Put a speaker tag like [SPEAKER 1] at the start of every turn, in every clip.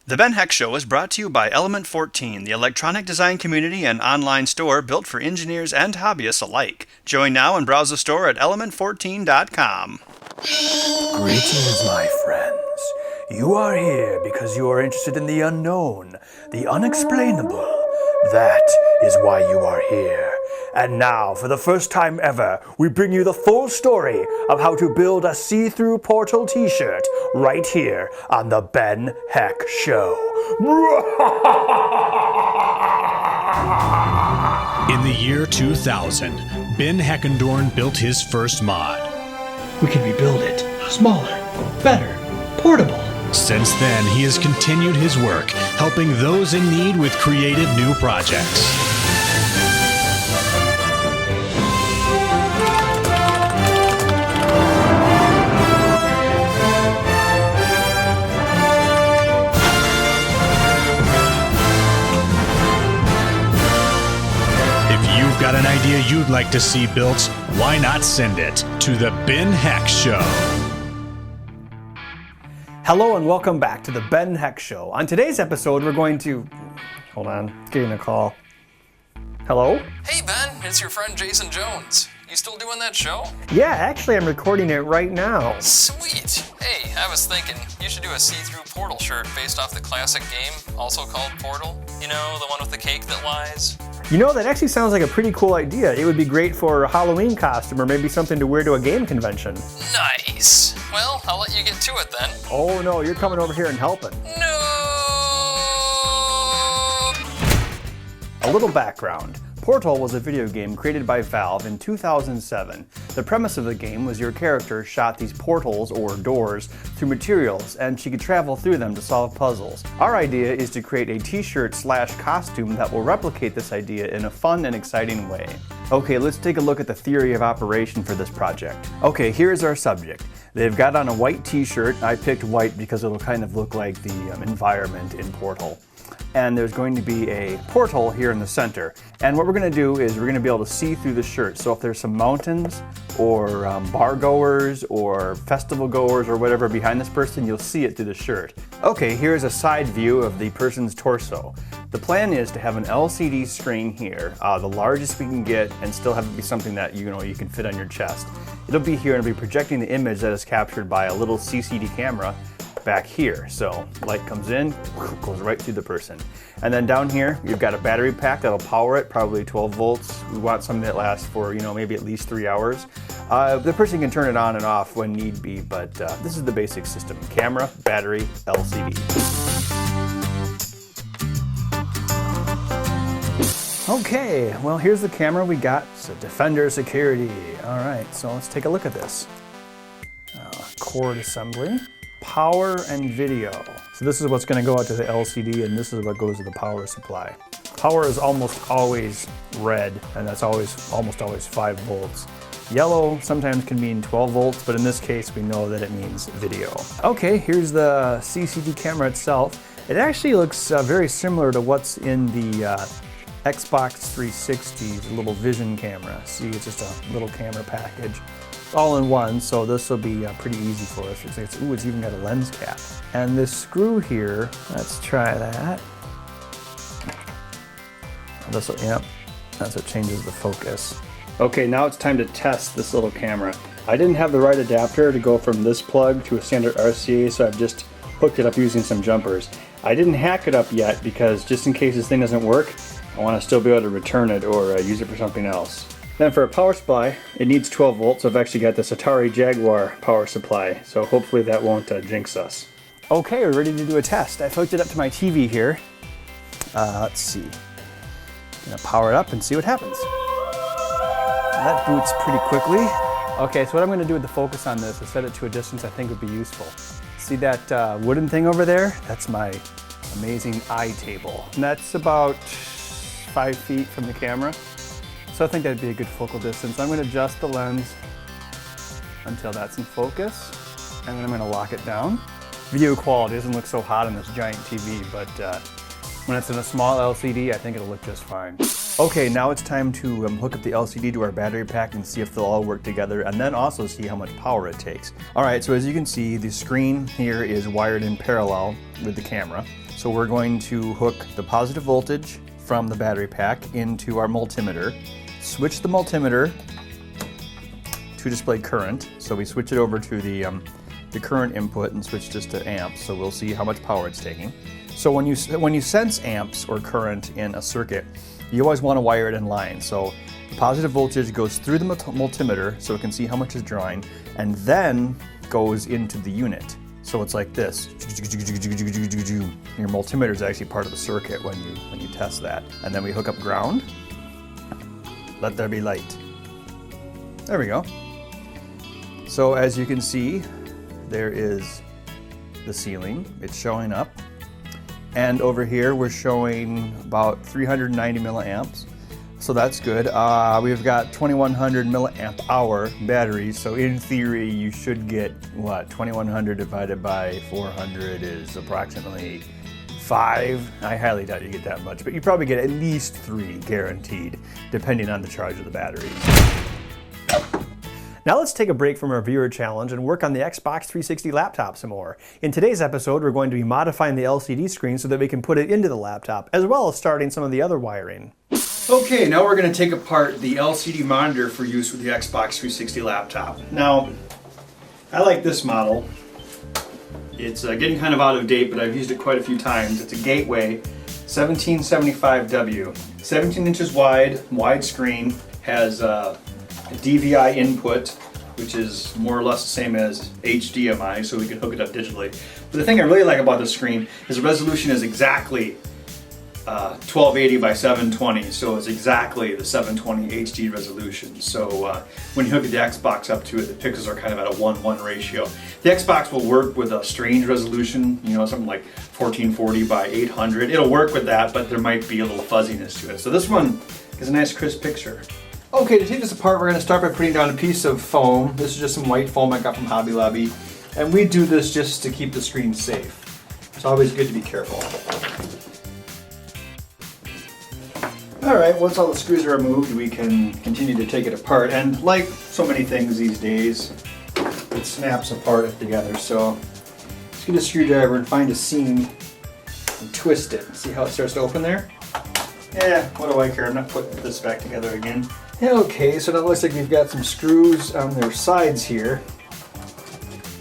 [SPEAKER 1] The Ben Heck Show is brought to you by Element 14, the electronic design community and online store built for engineers and hobbyists alike. Join now and browse the store at element14.com.
[SPEAKER 2] Greetings, my friends. You are here because you are interested in the unknown, the unexplainable. That is why you are here. And now, for the first time ever, we bring you the full story of how to build a see-through portal t-shirt right here on the Ben Heck Show.
[SPEAKER 3] In the year 2000, Ben Heckendorn built his first mod.
[SPEAKER 4] We can rebuild it. Smaller, better, portable.
[SPEAKER 3] Since then, he has continued his work, helping those in need with creative new projects. Got an idea you'd like to see built? Why not send it to the Ben Heck Show?
[SPEAKER 2] Hello and welcome back to the Ben Heck Show. On today's episode, we're going to... Hold on, getting a call. Hello?
[SPEAKER 5] Hey Ben, it's your friend Jason Jones. You still doing that show?
[SPEAKER 2] Yeah, actually I'm recording it right now.
[SPEAKER 5] Sweet. Hey, I was thinking you should do a see-through Portal shirt based off the classic game, also called Portal. You know, the one with the cake that lies?
[SPEAKER 2] You know, that actually sounds like a pretty cool idea. It would be great for a Halloween costume or maybe something to wear to a game convention.
[SPEAKER 5] Nice. Well, I'll let you get to it then.
[SPEAKER 2] Oh no, you're coming over here and helping.
[SPEAKER 5] No.
[SPEAKER 2] A little background. Portal was a video game created by Valve in 2007. The premise of the game was your character shot these portals, or doors, through materials, and she could travel through them to solve puzzles. Our idea is to create a t-shirt/costume that will replicate this idea in a fun and exciting way. Okay, let's take a look at the theory of operation for this project. Okay, here's our subject. They've got on a white t-shirt. I picked white because it'll kind of look like the environment in Portal. And there's going to be a portal here in the center. And what we're going to do is we're going to be able to see through the shirt. So if there's some mountains or bar goers or festival goers or whatever behind this person, you'll see it through the shirt. Okay, here's a side view of the person's torso. The plan is to have an LCD screen here, the largest we can get, and still have it be something that you can fit on your chest. It'll be here and it'll be projecting the image that is captured by a little CCD camera back here. So light comes in, goes right through the person. And then down here, you've got a battery pack that'll power it, probably 12 volts. We want something that lasts for, maybe at least 3 hours. The person can turn it on and off when need be, but this is the basic system. Camera, battery, LCD. Okay, well here's the camera we got. It's a Defender Security. All right, so let's take a look at this. Cord assembly. Power and video. So this is what's going to go out to the LCD, and this is what goes to the power supply. Power is almost always red, and that's almost always 5 volts. Yellow sometimes can mean 12 volts, but in this case we know that it means video. Okay, here's the CCD camera itself. It actually looks very similar to what's in the Xbox 360's little Vision camera. See, it's just a little camera package. All in one, so this will be pretty easy for us. It's even got a lens cap. And this screw here, let's try that. Yep, that's what changes the focus. Okay, now it's time to test this little camera. I didn't have the right adapter to go from this plug to a standard RCA, so I've just hooked it up using some jumpers. I didn't hack it up yet because just in case this thing doesn't work, I want to still be able to return it or use it for something else. Then for a power supply, it needs 12 volts. So I've actually got this Atari Jaguar power supply, so hopefully that won't jinx us. Okay, we're ready to do a test. I've hooked it up to my TV here. Let's see. I'm gonna power it up and see what happens. That boots pretty quickly. Okay, so what I'm gonna do with the focus on this is set it to a distance I think would be useful. See that wooden thing over there? That's my amazing eye table. And that's about 5 feet from the camera. So I think that'd be a good focal distance. I'm going to adjust the lens until that's in focus, and then I'm going to lock it down. Video quality doesn't look so hot on this giant TV, but when it's in a small LCD, I think it'll look just fine. Okay, now it's time to hook up the LCD to our battery pack and see if they'll all work together, and then also see how much power it takes. All right, so as you can see, the screen here is wired in parallel with the camera. So we're going to hook the positive voltage from the battery pack into our multimeter, switch the multimeter to display current. So we switch it over to the current input and switch this to amps, so we'll see how much power it's taking. So when you sense amps or current in a circuit, you always want to wire it in line. So the positive voltage goes through the multimeter so it can see how much is drawing, and then goes into the unit. So it's like this. Your multimeter is actually part of the circuit when you test that. And then we hook up ground. Let there be light. There we go. So as you can see, there is the ceiling. It's showing up. And over here we're showing about 390 milliamps. So that's good. We've got 2100 milliamp hour batteries. So in theory, you should get what? 2100 divided by 400 is approximately 5. I highly doubt you get that much, but you probably get at least 3 guaranteed, depending on the charge of the battery.
[SPEAKER 6] Now let's take a break from our viewer challenge and work on the Xbox 360 laptop some more. In today's episode, we're going to be modifying the LCD screen so that we can put it into the laptop, as well as starting some of the other wiring.
[SPEAKER 2] Okay, now we're going to take apart the LCD monitor for use with the Xbox 360 laptop. Now, I like this model. It's getting kind of out of date, but I've used it quite a few times. It's a Gateway 1775W. 17 inches wide screen, has a DVI input, which is more or less the same as HDMI, so we can hook it up digitally. But the thing I really like about this screen is the resolution is exactly 1280 by 720, so it's exactly the 720 HD resolution. So when you hook the Xbox up to it, the pixels are kind of at a 1:1 ratio. The Xbox will work with a strange resolution, you know, something like 1440 by 800. It'll work with that, but there might be a little fuzziness to it. So this one is a nice crisp picture. Okay, to take this apart, we're going to start by putting down a piece of foam. This is just some white foam I got from Hobby Lobby, and we do this just to keep the screen safe. It's always good to be careful. Alright, once all the screws are removed, we can continue to take it apart. And like so many things these days, it snaps apart together. So let's get a screwdriver and find a seam and twist it. See how it starts to open there? Yeah, what do I care? I'm not putting this back together again. Okay, so now it looks like we've got some screws on their sides here.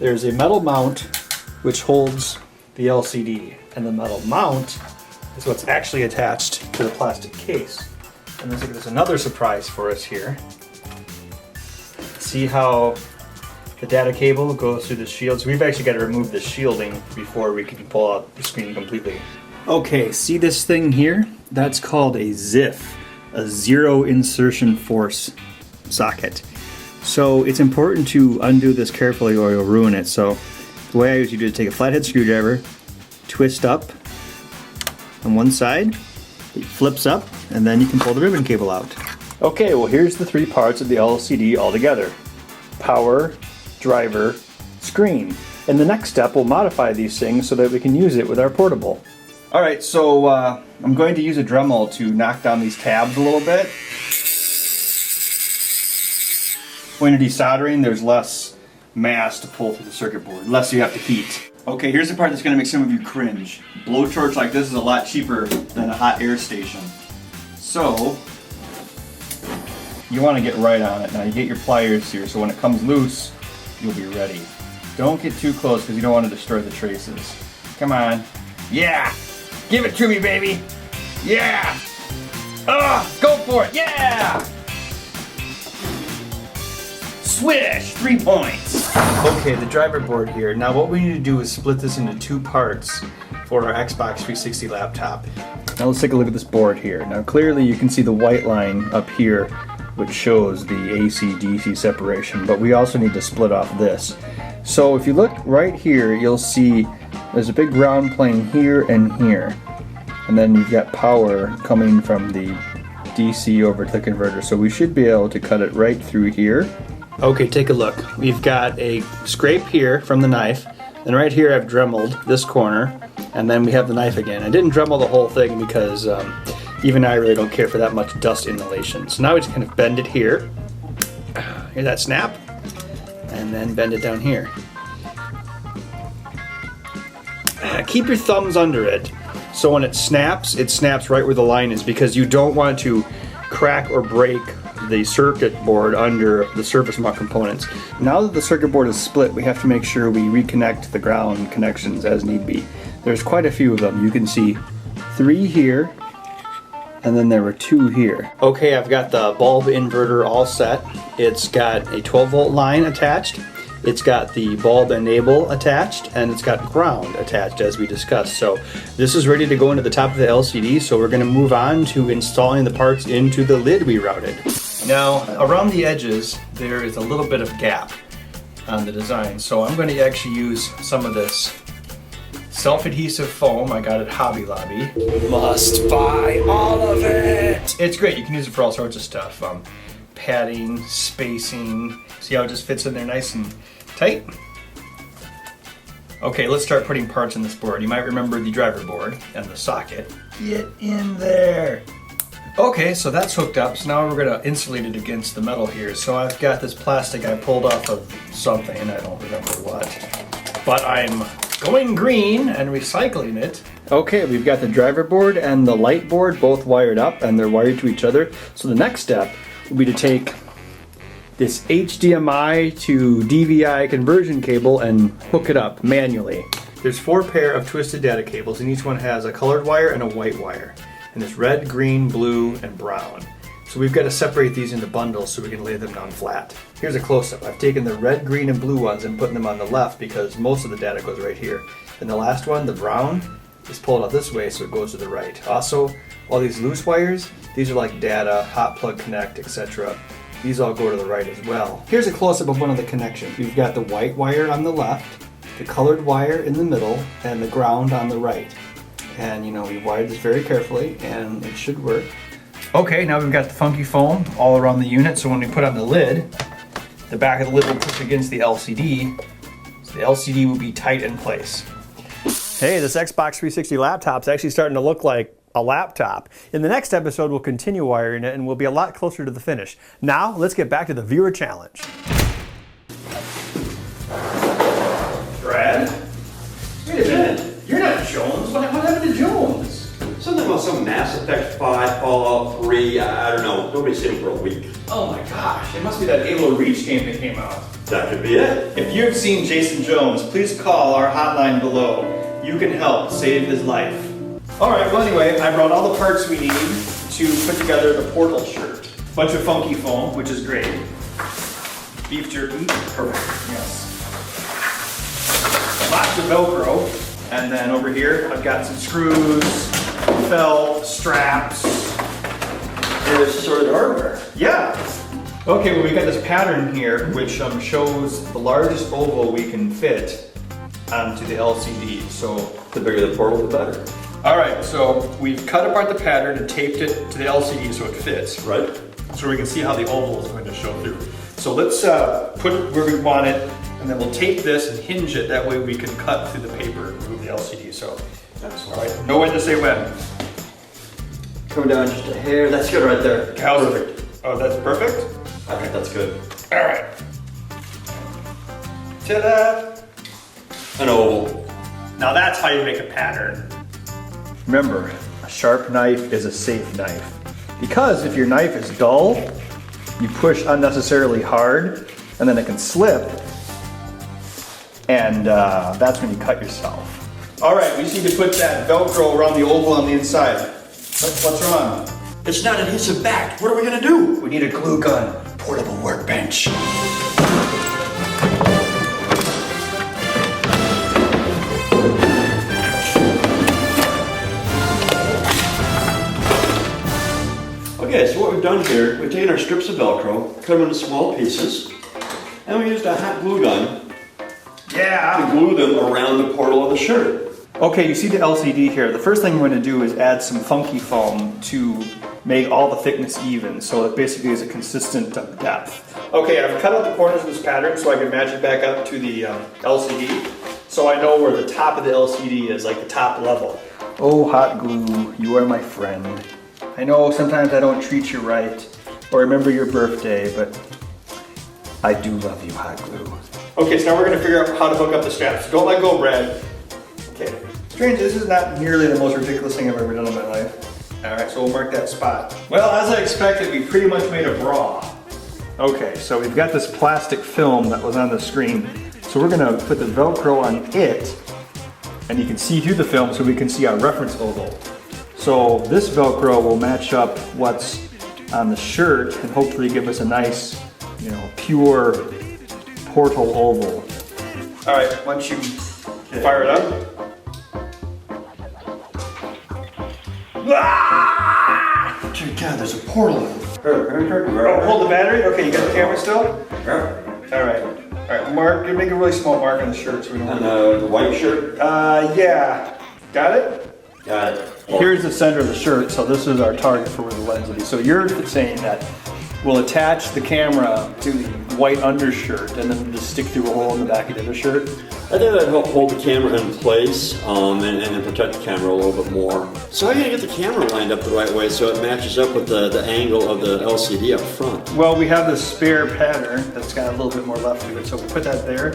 [SPEAKER 2] There's a metal mount which holds the LCD, and the metal mount is what's actually attached to the plastic case. And there's another surprise for us here. See how the data cable goes through the shield? So we've actually got to remove the shielding before we can pull out the screen completely. Okay, see this thing here? That's called a ZIF, a zero insertion force socket. So it's important to undo this carefully or you'll ruin it. So the way I usually do is take a flathead screwdriver, twist up on one side, it flips up, and then you can pull the ribbon cable out. Okay, well here's the 3 parts of the LCD all together. Power, driver, screen. And the next step, we'll modify these things so that we can use it with our portable. Alright, so I'm going to use a Dremel to knock down these tabs a little bit. When you're desoldering, there's less mass to pull through the circuit board, less you have to heat. Okay, here's the part that's going to make some of you cringe. A blowtorch like this is a lot cheaper than a hot air station. So, you want to get right on it. Now you get your pliers here, so when it comes loose, you'll be ready. Don't get too close because you don't want to destroy the traces. Come on. Yeah! Give it to me, baby! Yeah! Go for it! Yeah! Swish! 3 points! Okay, the driver board here. Now what we need to do is split this into 2 parts for our Xbox 360 laptop. Now let's take a look at this board here. Now clearly you can see the white line up here which shows the AC-DC separation, but we also need to split off this. So if you look right here, you'll see there's a big ground plane here and here. And then you've got power coming from the DC over to the converter. So we should be able to cut it right through here. Okay, take a look. We've got a scrape here from the knife. And right here I've dremeled this corner. And then we have the knife again. I didn't Dremel the whole thing because Even I really don't care for that much dust inhalation. So now we just kind of bend it here. Hear that snap? And then bend it down here. Keep your thumbs under it, so when it snaps right where the line is, because you don't want to crack or break the circuit board under the surface mount components. Now that the circuit board is split, we have to make sure we reconnect the ground connections as need be. There's quite a few of them. You can see 3 here, and then there were 2 here. Okay, I've got the bulb inverter all set. It's got a 12-volt line attached. It's got the bulb enable attached, and it's got ground attached as we discussed. So this is ready to go into the top of the LCD, so we're going to move on to installing the parts into the lid we routed. Now, around the edges, there is a little bit of gap on the design, so I'm going to actually use some of this self-adhesive foam I got at Hobby Lobby. Must buy all of it! It's great, you can use it for all sorts of stuff. Padding, spacing. See how it just fits in there nice and tight? Okay, let's start putting parts in this board. You might remember the driver board and the socket. Get in there! Okay, so that's hooked up, so now we're going to insulate it against the metal here. So I've got this plastic I pulled off of something, I don't remember what. But I'm going green and recycling it. Okay, we've got the driver board and the light board both wired up, and they're wired to each other. So the next step will be to take this HDMI to DVI conversion cable and hook it up manually. There's 4 pair of twisted data cables, and each one has a colored wire and a white wire. And there's red, green, blue, and brown. So we've got to separate these into bundles so we can lay them down flat. Here's a close-up. I've taken the red, green, and blue ones and putting them on the left because most of the data goes right here. And the last one, the brown, is pulled out this way so it goes to the right. Also, all these loose wires, these are like data, hot plug connect, etc. These all go to the right as well. Here's a close-up of one of the connections. We've got the white wire on the left, the colored wire in the middle, and the ground on the right. And we wired this very carefully, and it should work. Okay, now we've got the funky foam all around the unit, so when we put on the lid, the back of the lid will push against the LCD, so the LCD will be tight in place.
[SPEAKER 6] Hey, this Xbox 360 laptop's actually starting to look like a laptop. In the next episode, we'll continue wiring it and we'll be a lot closer to the finish. Now, let's get back to the viewer challenge.
[SPEAKER 2] Brad? Wait a minute. You're not Jones. What happened to Jones?
[SPEAKER 7] Something about some Mass Effect 5, Fallout 3, I don't know. Nobody's seen him for a week.
[SPEAKER 2] Oh my gosh, it must be that Halo Reach game that came out.
[SPEAKER 7] That could be it.
[SPEAKER 2] If you've seen Jason Jones, please call our hotline below. You can help save his life. Alright, well anyway, I brought all the parts we need to put together the Portal shirt. Bunch of funky foam, which is great. Beef jerky, perfect, yes. Lots of Velcro. And then over here, I've got some screws, felt, straps.
[SPEAKER 7] There's sort of hardware.
[SPEAKER 2] Yeah. Okay, well we got this pattern here, which shows the largest oval we can fit onto the LCD. So
[SPEAKER 7] The bigger the portal, the better.
[SPEAKER 2] all right, so we've cut apart the pattern and taped it to the LCD so it fits.
[SPEAKER 7] Right?
[SPEAKER 2] So we can see how the oval is going to show through. So let's put it where we want it, and then we'll tape this and hinge it. That way we can cut through the paper and remove the LCD. So, all right, know when to say when.
[SPEAKER 7] Coming down just a hair. That's good right there.
[SPEAKER 2] How's it?
[SPEAKER 7] Perfect.
[SPEAKER 2] Oh, that's perfect?
[SPEAKER 7] I think that's good.
[SPEAKER 2] All right. Ta-da!
[SPEAKER 7] An oval.
[SPEAKER 2] Now that's how you make a pattern. Remember, a sharp knife is a safe knife. Because if your knife is dull, you push unnecessarily hard, and then it can slip, and that's when you cut yourself. All right, we just need to put that Velcro around the oval on the inside. What's wrong?
[SPEAKER 7] It's not adhesive back. What are we gonna do?
[SPEAKER 2] We need a glue gun. Portable workbench.
[SPEAKER 7] Okay, so what we've done here, we've taken our strips of Velcro, cut them into small pieces, and we used a hot glue gun
[SPEAKER 2] Yeah.
[SPEAKER 7] to glue them around the portal of the shirt.
[SPEAKER 2] Okay, you see the LCD here. The first thing we're going to do is add some funky foam to make all the thickness even, so it basically is a consistent depth. Okay, I've cut out the corners of this pattern so I can match it back up to the LCD, so I know where the top of the LCD is, like the top level. Oh, hot glue, you are my friend.
[SPEAKER 6] I know sometimes I don't treat you right or remember your birthday, but I do love you, hot glue. Okay, so now we're gonna figure out how to hook up the straps. Don't let go, Brad. Okay. Strange, this is not nearly the most ridiculous thing I've ever done in my life. All right, so we'll mark that spot. Well, as I expected, we pretty much made a bra. Okay, so we've got this plastic film that was on the screen. So we're gonna put the Velcro on it, and you can see through the film so we can see our reference oval. So this Velcro will match up what's on the shirt and hopefully give us a nice, you know, pure portal oval. All right, once you fire it up. Ah!
[SPEAKER 7] God, there's a portal.
[SPEAKER 6] Oh, hold the battery? Okay, you got the camera still?
[SPEAKER 7] Yeah.
[SPEAKER 6] All right. All right, mark, you make a really small mark on the shirt so we don't...
[SPEAKER 7] And the white shirt?
[SPEAKER 6] Yeah. Got it?
[SPEAKER 7] Got it.
[SPEAKER 6] Here's the center of the shirt, so this is our target for where the lens will be. So you're saying that we'll attach the camera to the white undershirt and then just stick through a hole in the back of the other shirt?
[SPEAKER 7] I think that'd help hold the camera in place and protect the camera a little bit more. So how are you gonna get the camera lined up the right way so it matches up with the angle of the LCD up front?
[SPEAKER 6] Well, we have this spare pattern that's got a little bit more left to it, so we put that there,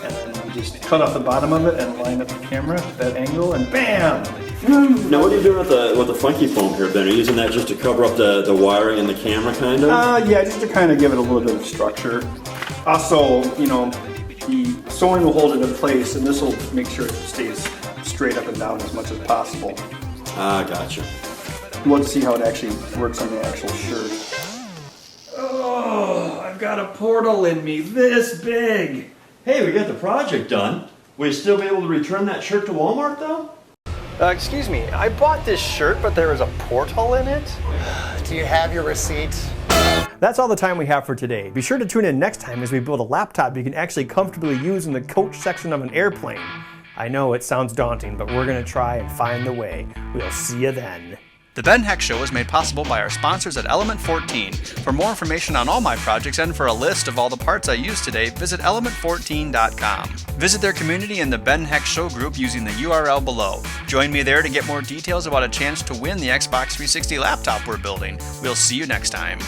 [SPEAKER 6] and then we just cut off the bottom of it and line up the camera at that angle, and bam!
[SPEAKER 7] Now what are you doing with the funky foam here, Ben? Are you using that just to cover up the wiring and the camera, kind of?
[SPEAKER 6] Yeah, just to kind of give it a little bit of structure. Also, you know, the sewing will hold it in place, and this will make sure it stays straight up and down as much as possible.
[SPEAKER 7] Ah, gotcha.
[SPEAKER 6] We'll see how it actually works on the actual shirt. Oh, I've got a portal in me this big.
[SPEAKER 7] Hey, we got the project done. Will you still be able to return that shirt to Walmart, though?
[SPEAKER 2] Excuse me, I bought this shirt, but there is a portal in it?
[SPEAKER 8] Do you have your receipt?
[SPEAKER 2] That's all the time we have for today. Be sure to tune in next time as we build a laptop you can actually comfortably use in the coach section of an airplane. I know it sounds daunting, but we're gonna try and find the way. We'll see you then.
[SPEAKER 1] The Ben Heck Show is made possible by our sponsors at Element 14. For more information on all my projects and for a list of all the parts I used today, visit element14.com. Visit their community in the Ben Heck Show group using the URL below. Join me there to get more details about a chance to win the Xbox 360 laptop we're building. We'll see you next time.